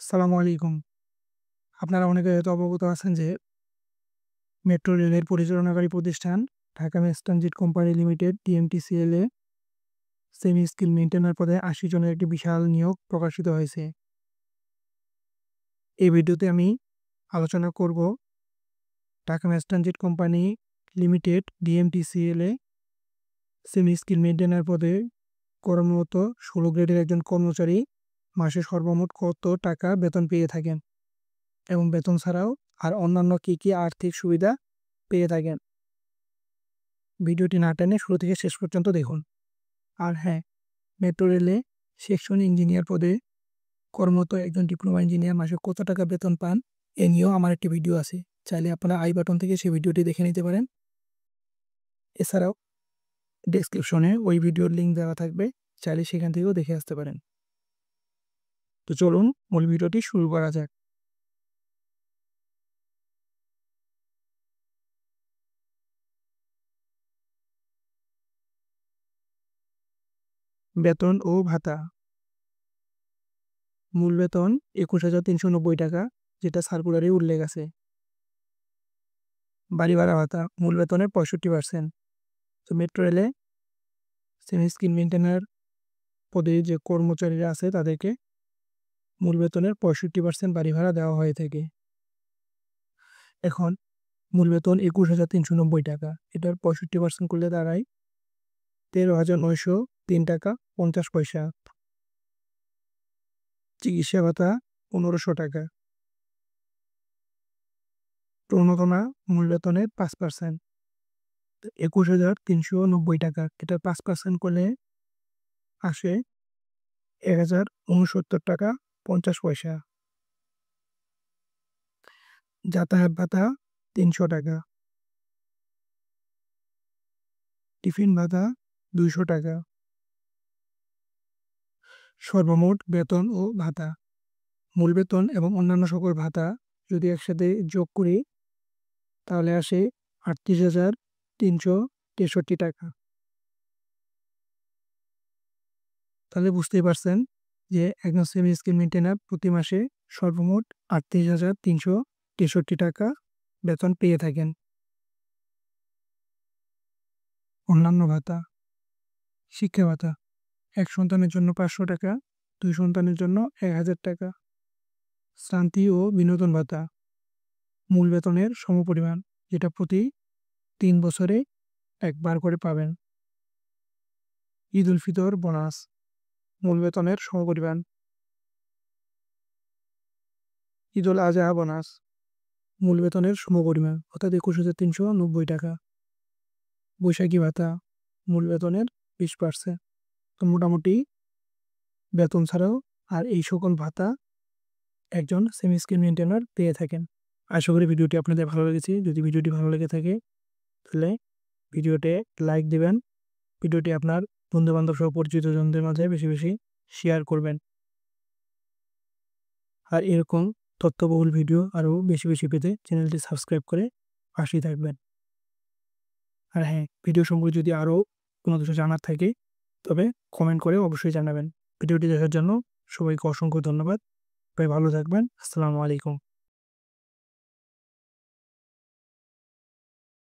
আসসালামু আলাইকুম। আপনারা অনেকে হয়তো অবগত আছেন যে মেট্রো রেলের পরিচালনাকারী প্রতিষ্ঠান Dhaka mace transit company limited DMTCL এ সেমি স্কিল মেইনটেইনার পদে ৮০ জনের একটি বিশাল নিয়োগ প্রকাশিত হয়েছে। এই ভিডিওতে আমি আলোচনা করব Dhaka mace transit company limited DMTCL এ সেমি স্কিল মেইনটেইনার পদে কর্মরত ১৬ গ্রেডের একজন কর্মচারী মাসে সর্বমোট কত টাকা বেতন পেয়ে থাকেন এবং বেতন ছাড়াও আর অন্যান্য কী আর্থিক সুবিধা পেয়ে থাকেন। ভিডিওটি না টেনে শুরু থেকে শেষ পর্যন্ত দেখুন। আর হ্যাঁ, মেট্রো রেলে সেকশন ইঞ্জিনিয়ার পদে কর্মরত একজন ডিপ্লোমা ইঞ্জিনিয়ার মাসে কত টাকা বেতন পান এ নিয়েও আমার একটি ভিডিও আছে। চাইলে আপনারা আই বাটন থেকে সেই ভিডিওটি দেখে নিতে পারেন। এছাড়াও ডেসক্রিপশনে ওই ভিডিওর লিঙ্ক দেওয়া থাকবে, চাইলে সেখান থেকেও দেখে আসতে পারেন। তো চলুন মূল ভিডিওটি শুরু করা যাক। বেতন ও ভাতা। মূল বেতন ২১,৩৯০ টাকা, যেটা সার্কুলারে উল্লেখ আছে। বাড়ি ভাড়া ভাতা মূল বেতনের ৬৫%। তো মেট্রো রেলে সেমি স্কিল মেইনটেইনার পদে যে কর্মচারীরা আছে তাদেরকে মূল বেতনের ৬৫% বাড়ি ভাড়া দেওয়া হয়ে থাকে। এখন মূল বেতন ২১,৩৯০ টাকা, এটার ৬৫% করলে দাঁড়ায় ১৩,৯০৩ টাকা ৫০ পয়সা। চিকিৎসা ভাতা ১৫০০ টাকা। প্রণোদনা মূল বেতনের ৫%, ২১,৩৯০ টাকা, এটার ৫% করলে আসে ১,০৬৯ টাকা ৫০ পয়সা। যাতায়াত ভাতা ৩০০ টাকা। টিফিন ভাতা ২০০ টাকা। সর্বমোট বেতন ও ভাতা, মূল বেতন এবং অন্যান্য সকল ভাতা যদি একসাথে যোগ করি তাহলে আসে ৩৮,৩৬৩ টাকা। তাহলে বুঝতেই পারছেন যে একজন সেমি স্কিল মেইনটেইনার প্রতি মাসে সর্বমোট ৩৮,৩৬৩ টাকা বেতন পেয়ে থাকেন। অন্যান্য ভাতা। শিক্ষা ভাতা ১ সন্তানের জন্য ৫০০ টাকা, ২ সন্তানের জন্য ১,০০০ টাকা। শ্রান্তি ও বিনোদন ভাতা মূল বেতনের সমপরিমাণ, যেটা প্রতি ৩ বছরে একবার করে পাবেন। ঈদ উল ফিতর বোনাস মূল বেতনের সমপরিমাণ। ঈদ উল আজহা বোনাস মূল বেতনের সমপরিমাণ, অর্থাৎ ২১,৩৯০ টাকা। বৈশাখী ভাতা মূল বেতনের ২০%। তো মোটামুটি বেতন ছাড়াও আর এই সকল ভাতা একজন সেমি স্কিল মেইনটেইনার পেয়ে থাকেন। আশা করি ভিডিওটি আপনাদের ভালো লেগেছে। যদি ভিডিওটি ভালো লেগে থাকে তাহলে ভিডিওতে লাইক দেবেন। ভিডিওটি আপনার বন্ধুবান্ধব সহ পরিচিতজনদের মাঝে বেশি বেশি শেয়ার করবেন। আর এরকম তথ্যবহুল ভিডিও আরও বেশি বেশি পেতে চ্যানেলটি সাবস্ক্রাইব করে পাশেই থাকবেন। আর হ্যাঁ, ভিডিও সম্পর্কে যদি আরও কোনো কিছু জানার থাকে তবে কমেন্ট করে অবশ্যই জানাবেন। ভিডিওটি দেখার জন্য সবাইকে অসংখ্য ধন্যবাদ। সবাই ভালো থাকবেন। আসসালামু আলাইকুম।